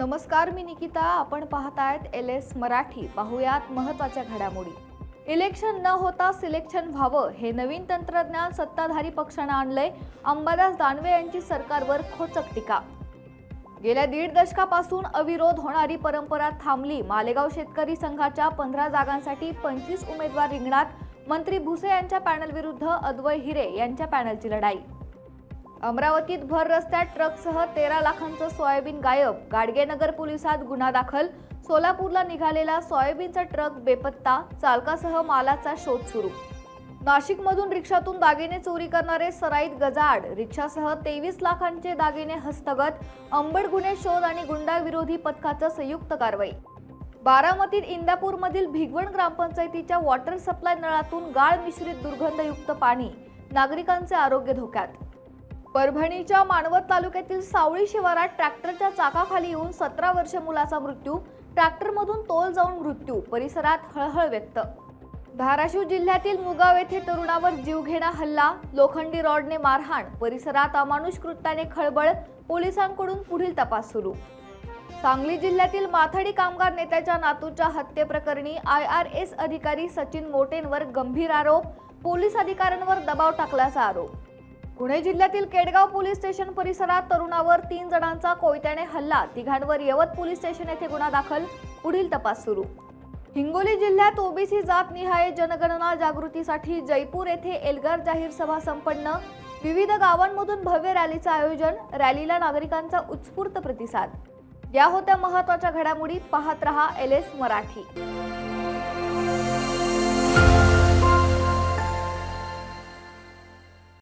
नमस्कार, मी निकिता. आपण पाहतायत LS मराठी. पाहुयात महत्त्वाच्या घडामोडी. इलेक्शन न होता सिलेक्शन व्हावं हे नवीन तंत्रज्ञान सत्ताधारी पक्षाने आणलंय. अंबादास दानवे यांची सरकारवर खोचक टीका. गेल्या 1.5 दशकापासून अविरोध होणारी परंपरा थांबली. मालेगाव शेतकरी संघाच्या 15 जागांसाठी 25 उमेदवार रिंगणात. मंत्री भुसे यांच्या पॅनल विरुद्ध अद्वै हिरे यांच्या पॅनलची लढाई. अमरावतीत भर रस्त्यात ट्रकसह 13 लाखांचं सोयाबीन गायब. गाडगेनगर पोलिसात गुन्हा दाखल. सोलापूरला निघालेला सोयाबीनचा ट्रक बेपत्ता. चालकासह मालाचा शोध सुरू. नाशिकमधून रिक्षातून दागिने चोरी करणारे सराईत गजाआड. रिक्षासह 23 लाखांचे दागिने हस्तगत. अंबड गुन्हे शोध आणि गुंडाविरोधी पथकाचं संयुक्त कारवाई. बारामतीत इंदापूरमधील भिगवण ग्रामपंचायतीच्या वॉटर सप्लाय नळातून गाळ मिश्रित दुर्गंधयुक्त पाणी. नागरिकांचे आरोग्य धोक्यात. परभणीच्या मानवत तालुक्यातील सावळी शिवारात ट्रॅक्टरच्या चाकाखाली येऊन 17 वर्ष मुलाचा मृत्यू. ट्रॅक्टरमधून तोल जाऊन मृत्यू. परिसरात हळहळ व्यक्त. धाराशिव जिल्ह्यातील मुगाव येथे तरुणावर जीवघेणा हल्ला. लोखंडी रॉडने मारहाण. परिसरात अमानुष कृत्याने खळबळ. पोलिसांकडून पुढील तपास सुरू. सांगली जिल्ह्यातील माथाडी कामगार नेत्याच्या नातूच्या हत्येप्रकरणी IRS अधिकारी सचिन मोटेंवर गंभीर आरोप. पोलीस अधिकाऱ्यांवर दबाव टाकल्याचा आरोप. पुणे जिल्ह्यातील केडगाव पोलीस स्टेशन परिसरात तरुणावर 3 जणांचा कोयत्याने हल्ला. तिघांवर यवत पोलीस स्टेशन येथे गुन्हा दाखल. पुढील तपास सुरू. हिंगोली जिल्ह्यात OBC जातनिहाय जनगणना जागृतीसाठी जयपूर येथे एल्गार जाहीर सभा संपन्न. विविध गावांमधून भव्य रॅलीचं आयोजन. रॅलीला नागरिकांचा उत्स्फूर्त प्रतिसाद. या होत्या महत्त्वाच्या घडामोडी. पाहत रहा LS मराठी.